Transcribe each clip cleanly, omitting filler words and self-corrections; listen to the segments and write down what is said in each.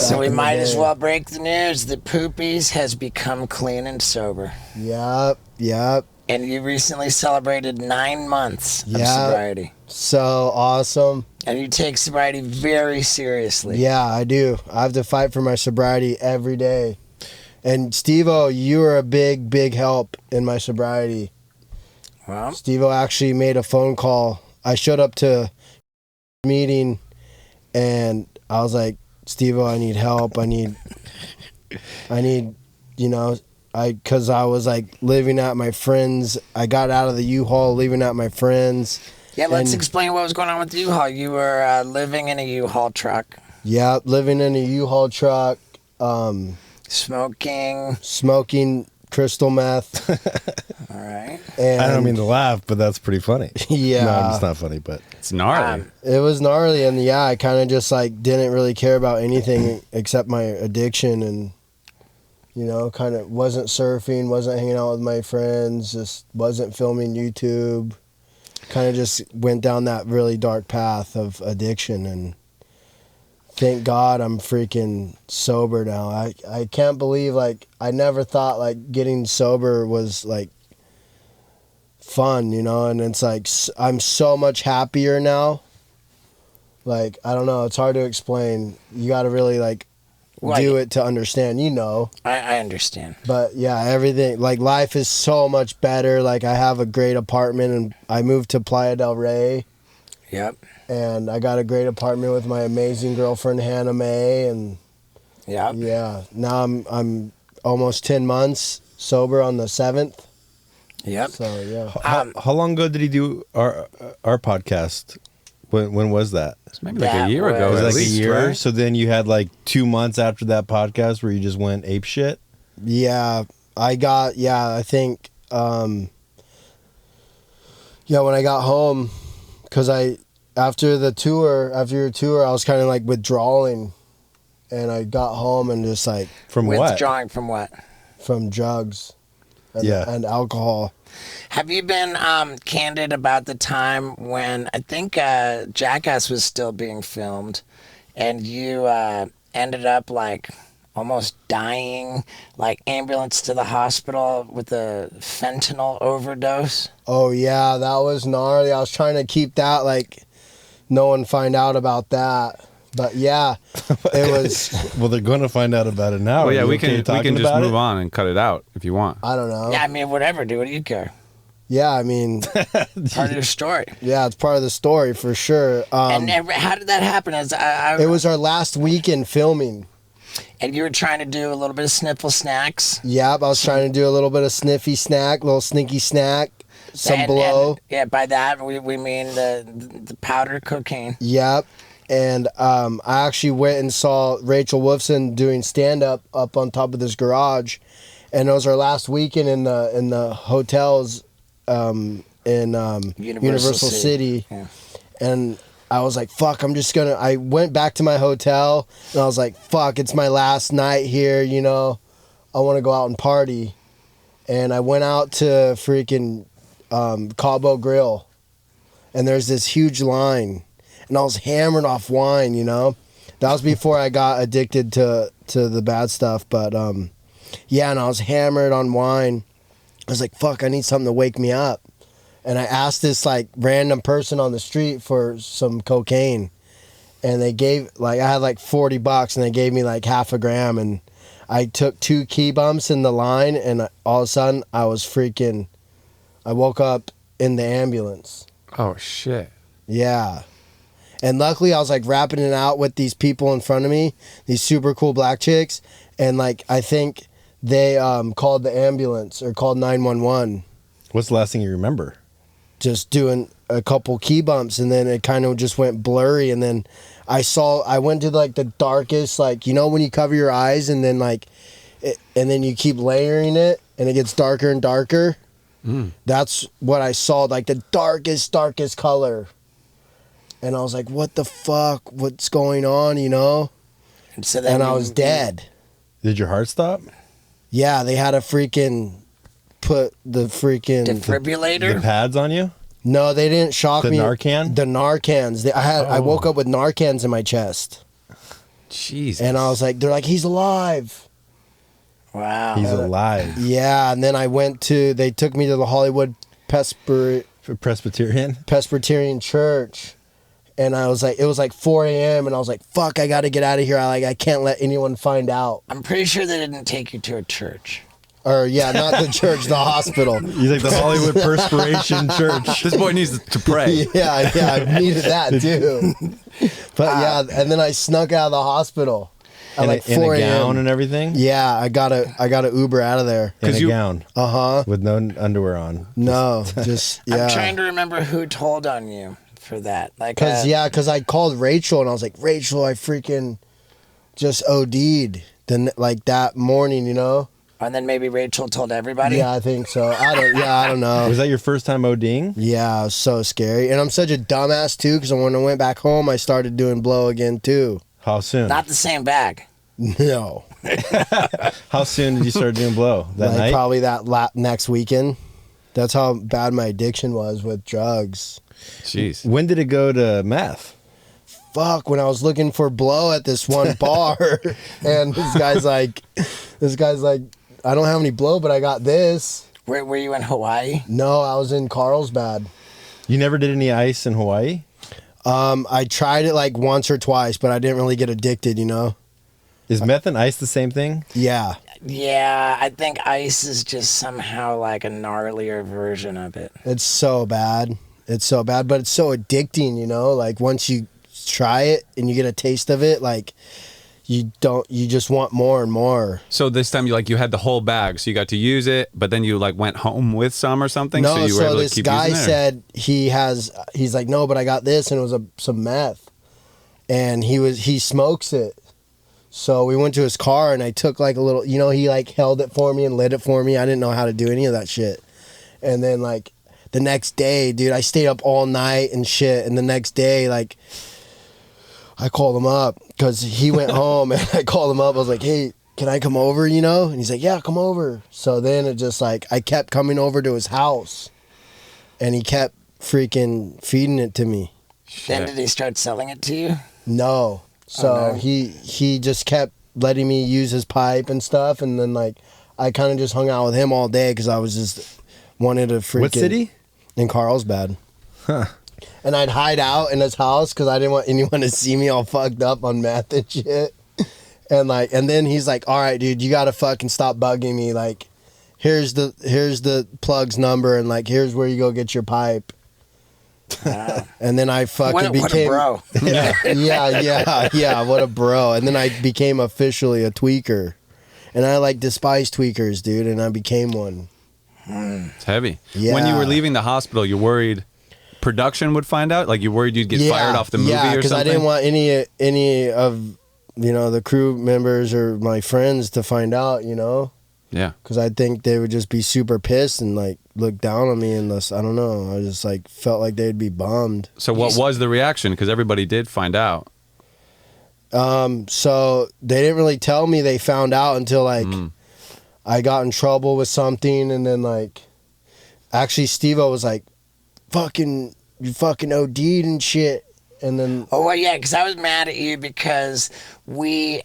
So we might as well break the news that Poopies has become clean and sober. Yep. And you recently celebrated 9 months of sobriety. So awesome. And you take sobriety very seriously. Yeah, I do. I have to fight for my sobriety every day. And Steve-O, you were a big help in my sobriety. Well, Steve-O actually made a phone call. I showed up to a meeting and I was like, Steve-O, I need help. I need, because I was like living at my friends. I got out of the U-Haul, living at my friends. Yeah, let's explain what was going on with the U-Haul. You were living in a U-Haul truck. Yeah, living in a U-Haul truck. Smoking crystal meth. All right. And I don't mean to laugh, but that's pretty funny. Yeah. No, it's not funny, but it's gnarly. It was gnarly, and yeah, I kind of just like didn't really care about anything except my addiction, and kind of wasn't surfing, wasn't hanging out with my friends, just wasn't filming YouTube. Kind of just went down that really dark path of addiction, and thank God I'm freaking sober now. I can't believe, like, I never thought like getting sober was like fun, and it's like I'm so much happier now. Like, I don't know, it's hard to explain. You got to really like do it to understand, I understand. But yeah, everything, like, life is so much better. Like, I have a great apartment, and I moved to Playa del Rey. Yep. And I got a great apartment with my amazing girlfriend Hannah Mae, and yeah, now I'm almost 10 months sober on the 7th. Yep. So yeah. How long ago did he do our podcast? When was that? It's maybe like a year ago. It was like least, a year. Right? So then you had like 2 months after that podcast where you just went ape shit. Yeah, I think when I got home, because after your tour, I was kind of like withdrawing, and I got home and just like withdrawing from what? From drugs, and alcohol. Have you been candid about the time when I think Jackass was still being filmed, and you ended up like almost dying, like ambulance to the hospital with a fentanyl overdose? Oh yeah, that was gnarly. I was trying to keep that, like, no one find out about that. But yeah, it was. Well, they're going to find out about it now. Well, yeah, we can just move on and cut it out if you want. I don't know. Yeah, I mean, whatever, dude. What do you care? Yeah, I mean, part of the story. Yeah, it's part of the story for sure. And how did that happen? It was our last weekend filming. And you were trying to do a little bit of sniffle snacks? Yep, I was trying to do a little bit of sniffy snack, little sneaky snack, some blow. Yeah, by that we mean the powder cocaine. Yep. And I actually went and saw Rachel Wolfson doing stand-up up on top of this garage. And it was our last weekend in the hotels in Universal City. Yeah. And I was like, fuck, I went back to my hotel, and I was like, fuck, it's my last night here, I want to go out and party. And I went out to freaking Cabo Grill, and there's this huge line, and I was hammered off wine, That was before I got addicted to the bad stuff, but yeah, and I was hammered on wine. I was like, fuck, I need something to wake me up. And I asked this like random person on the street for some cocaine, and they gave, like, I had like $40, and they gave me like half a gram, and I took 2 key bumps in the line, and all of a sudden I woke up in the ambulance. Oh shit. Yeah. And luckily I was like rapping it out with these people in front of me, these super cool black chicks, and like I think they called the ambulance or called 911. What's the last thing you remember? Just doing a couple key bumps, and then it kind of just went blurry, and then I went to like the darkest, like, when you cover your eyes and then like and then you keep layering it and it gets darker and darker. That's what I saw, like the darkest color. And I was like, what the fuck? What's going on, And I was dead. Did your heart stop? Yeah, they had to freaking put the freaking defibrillator, the pads on you. No, they didn't shock me. The Narcan? The Narcans. I woke up with Narcans in my chest. Jesus. And I was like, they're like, he's alive. Wow. He's alive. Yeah, and then they took me to the Hollywood Presbyterian. Presbyterian Church. And I was like, it was like 4 a.m. and I was like, fuck, I got to get out of here. I can't let anyone find out. I'm pretty sure they didn't take you to a church. Or yeah, not the church, the hospital. He's like the Hollywood Perspiration Church. This boy needs to pray. Yeah, I needed that too. But yeah, and then I snuck out of the hospital at like 4 in a gown a.m. and everything. Yeah, I got a Uber out of there. In a gown. With no underwear on. No, just yeah. I'm trying to remember who told on you for that. Like, Because I called Rachel and I was like, Rachel, I freaking just OD'd. Then like that morning, you know. and then maybe Rachel told everybody. Yeah, I think so. I don't know. Was that your first time ODing? Yeah, it was so scary. And I'm such a dumbass too, because when I went back home, I started doing blow again too. How soon? Not the same bag. No. How soon did you start doing blow? That Like night? probably that next weekend. That's how bad my addiction was with drugs. Jeez. When did it go to meth? Fuck, when I was looking for blow at this one bar, and this guy's like, I don't have any blow, but I got this. Were you in Hawaii? No, I was in Carlsbad. You never did any ice in Hawaii? I tried it like once or twice, but I didn't really get addicted, you know? Is meth and ice the same thing? Yeah. Yeah, I think ice is just somehow like a gnarlier version of it. It's so bad. It's so bad, but it's so addicting, you know? Like once you try it and you get a taste of it, like you just want more and more. So this time you had the whole bag, so you got to use it, but then you like went home with some or something. No, so you were able to this keep guy using it, or- said he's like, no, but I got this, and it was some meth, and he smokes it. So we went to his car, and I took like a little, you know, he like held it for me and lit it for me. I didn't know how to do any of that shit. And then like the next day, dude, I stayed up all night and shit. And the next day, like I called him up because he went home, and I called him up. I was like, hey, can I come over, you know? And he's like, yeah, come over. So then it just like, I kept coming over to his house, and he kept freaking feeding it to me. Then did he start selling it to you? No. So Oh, no. he just kept letting me use his pipe and stuff, and then like I kind of just hung out with him all day because I was just wanted to freaking. What city? In Carlsbad. Huh. And I'd hide out in his house because I didn't want anyone to see me all fucked up on meth and shit. And then he's like, all right, dude, you gotta fucking stop bugging me. Like, here's the plug's number, and like here's where you go get your pipe. And then I fucking became what a bro. yeah, what a bro. And then I became officially a tweaker. And I like despise tweakers, dude, and I became one. It's heavy. Yeah. When you were leaving the hospital, you're worried production would find out? Like you worried you'd get fired off the movie or something? Yeah, because I didn't want any of, you know, the crew members or my friends to find out, you know? Yeah. Because I think they would just be super pissed and like look down on me unless, I don't know, I just like felt like they'd be bummed. So what was the reaction? Because everybody did find out. So they didn't really tell me they found out until like I got in trouble with something, and then like actually Steve-O was like, you fucking OD'd and shit. And then Oh, well, yeah, because I was mad at you because we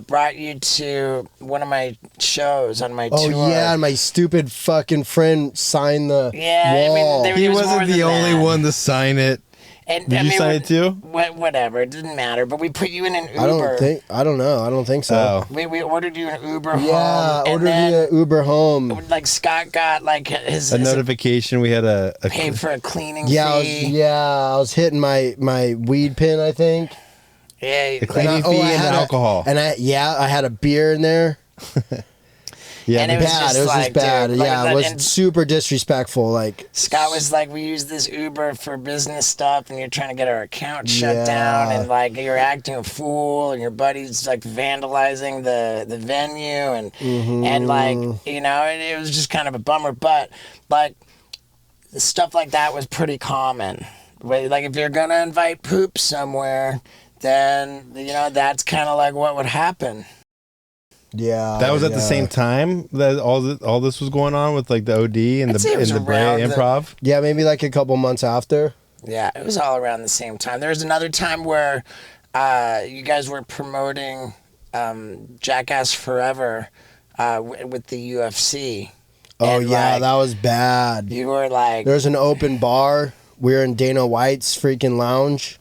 brought you to one of my shows on my oh tour. yeah, and my stupid fucking friend signed the Yeah, wall. I mean, there was more than that. to sign it. And, Did you sign it too? Whatever, it didn't matter. But we put you in an Uber. I don't know. I don't think so. Oh. We ordered you an Uber home. Yeah, and ordered then, me an Uber home. like Scott got like his A notification. We had a paid for a cleaning Yeah, fee. I was hitting my weed pen, I think. Yeah, a cleaning fee and alcohol. And I had a beer in there. Yeah, And it was Bad. just It was like, just bad. dude, like, Yeah, it was and super disrespectful. Like Scott was like, we use this Uber for business stuff, and you're trying to get our account shut Yeah. down, and like you're acting a fool, and your buddy's like vandalizing the venue, and and like you know, it was just kind of a bummer. But like stuff like that was pretty common. Like if you're gonna invite poop somewhere, then you know that's kind of like what would happen. yeah, that was at the yeah. same time that all this was going on with like the OD and I'd say it was the Brea around the- improv. Yeah, maybe like a couple months after. Yeah, it was all around the same time. There was another time where you guys were promoting Jackass Forever with the UFC. Oh And, yeah, like, that was bad. you were like, There was an open bar. We were in Dana White's freaking lounge.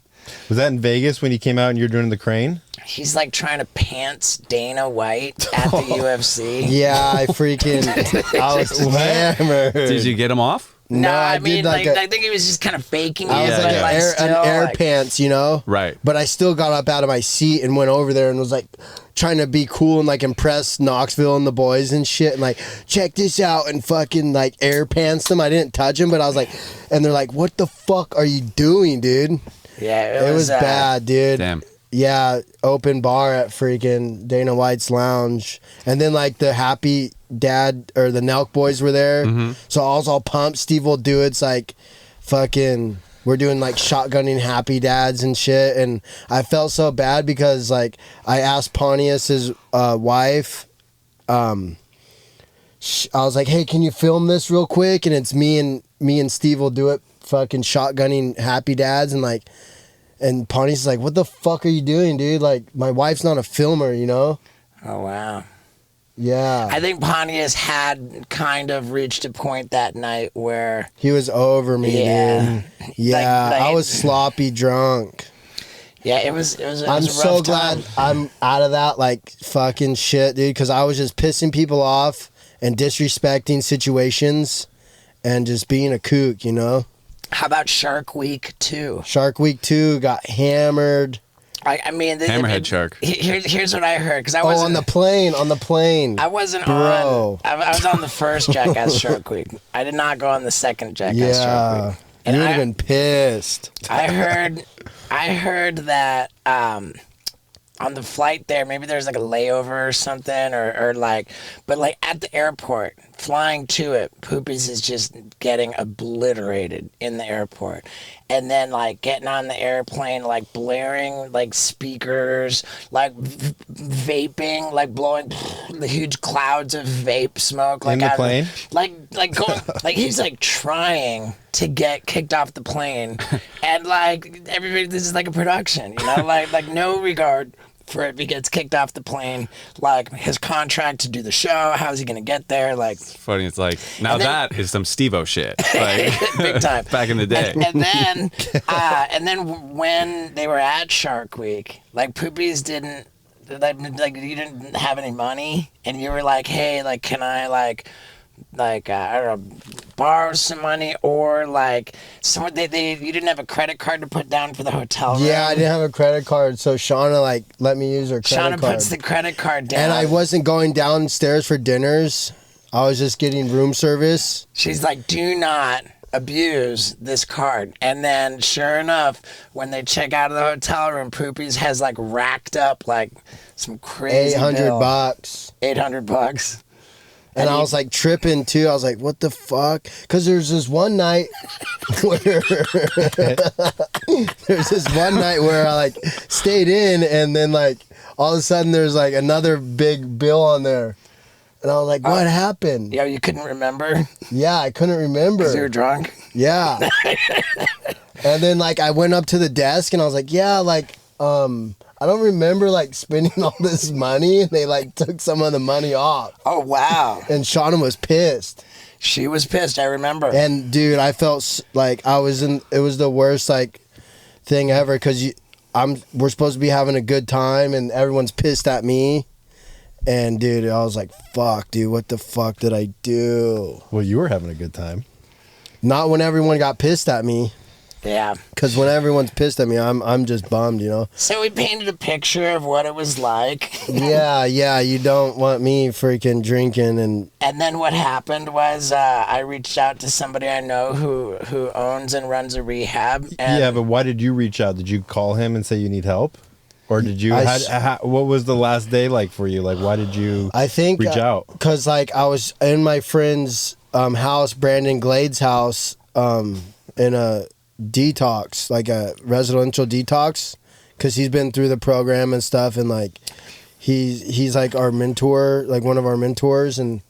Was that in Vegas when you came out and you were doing the crane? he's like trying to pants Dana White at the UFC. Yeah, I was hammered. Did you get him off? No, I did mean, like, a- I think he was just kind of faking I it, was Yeah, but like, yeah. like an still, air like, pants, you know? Right. But I still got up out of my seat and went over there and was like trying to be cool and like impress Knoxville and the boys and shit and like, check this out, and fucking like air pants them. I didn't touch them, but I was like, and they're like, what the fuck are you doing, dude? Yeah, It was bad, dude. Damn. Yeah, open bar at freaking Dana White's lounge. And then like the Happy Dad or the Nelk boys were there. So I was all pumped. Steve will do it's like fucking we're doing like shotgunning Happy Dads and shit. And I felt so bad because like I asked Pontius's wife, I was like, hey, can you film this real quick? And it's me and Steve will do it fucking shotgunning Happy Dads. And Pontius is like, what the fuck are you doing, dude? Like, my wife's not a filmer, you know? Oh wow. Yeah. I think Pontius had kind of reached a point that night where He was over me, Yeah. dude. Yeah. Like- I was sloppy drunk. it was I'm a so rough glad time. I'm out of that, like, fucking shit, dude, because I was just pissing people off and disrespecting situations and just being a kook, you know? How about Shark Week 2? Shark Week 2 got hammered. I mean, Hammerhead shark. Here's what I heard because I Oh, wasn't on the plane. I wasn't Bro. on. I was on the first Jackass Shark Week. I did not go on the second Jackass Shark Yeah. Week. You And would I- have been pissed. I heard that on the flight there, maybe there's like a layover or something, or like, but like at the airport, flying to it, Poopies is just getting obliterated in the airport. And then like getting on the airplane, like blaring like speakers, like vaping, like blowing the huge clouds of vape smoke. Like In the out of- plane? like going, like he's like trying to get kicked off the plane, and like everybody, this is like a production, you know, like no regard for if he gets kicked off the plane, like his contract to do the show, how's he gonna get there, like Funny, it's like, now And then- that is some Steve-O shit. Like, big time. back in the day. And then when they were at Shark Week, like Poopies didn't like you didn't have any money, and you were like, hey, like can I like I don't know, borrow some money, or like someone they you didn't have a credit card to put down for the hotel room. Yeah, I didn't have a credit card, so Shauna like let me use her credit Shauna card. puts the credit card down. And I wasn't going downstairs for dinners. I was just getting room service. She's like, do not abuse this card. And then sure enough, when they check out of the hotel room, Poopies has like racked up like some crazy $800. $800. And I you- was like tripping too. I was like, what the fuck? Because there's this one night where I like stayed in, and then like all of a sudden there's like another big bill on there. And I was like, what happened? Yo, you couldn't remember Yeah, I couldn't remember. because you were drunk? Yeah. And then like I went up to the desk and I was like, yeah, like I don't remember like spending all this money, and they like took some of the money off. Oh, wow. And Shauna was pissed. She was pissed, I remember. And dude, I felt like it was the worst like thing ever, cuz we're supposed to be having a good time and everyone's pissed at me. And dude, I was like, fuck, dude, what the fuck did I do? Well, you were having a good time. Not when everyone got pissed at me. Yeah. Cause when everyone's pissed at me, I'm just bummed, you know. So we painted a picture of what it was like. Yeah, you don't want me freaking drinking and And then what happened was I reached out to somebody I know who owns and runs a rehab. And Yeah, but why did you reach out? Did you call him and say you need help? Or did you, what was the last day like for you? Like, why did you I think reach out? Cause like I was in my friend's house, Brandon Glade's house, in a detox, like a residential detox, because he's been through the program and stuff, and like he's like our mentor, like one of our mentors, and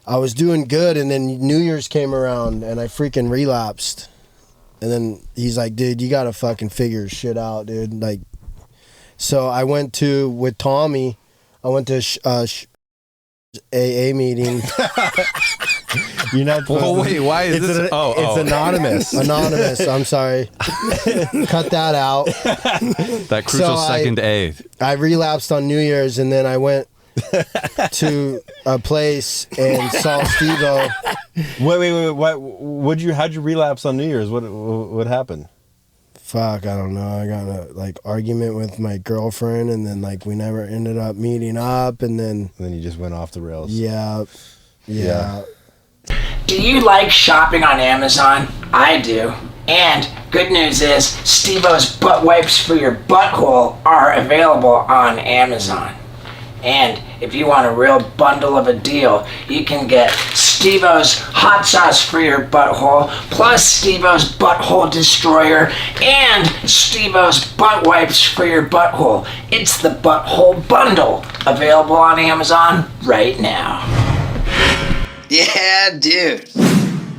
I was doing good, and then New Year's came around and I freaking relapsed, and then he's like, dude, you gotta fucking figure shit out, dude, like So I went with Tommy. I went to AA meeting. You're not. Well, wait. Why is this? It's anonymous. Anonymous. I'm sorry. Cut that out. That crucial second A. I relapsed on New Year's, and then I went to a place and saw Steve-O. Wait. How'd you relapse on New Year's? What happened? Fuck, I don't know. I got in a argument with my girlfriend, and then we never ended up meeting up, and then you just went off the rails. Yeah. Do you like shopping on Amazon? I do. And good news is, Steve-O's butt wipes for your butthole are available on Amazon. And if you want a real bundle of a deal, you can get Steve-O's hot sauce for your butthole, plus Steve-O's butthole destroyer, and Steve-O's butt wipes for your butthole. It's the butthole bundle, available on Amazon right now. Yeah, dude.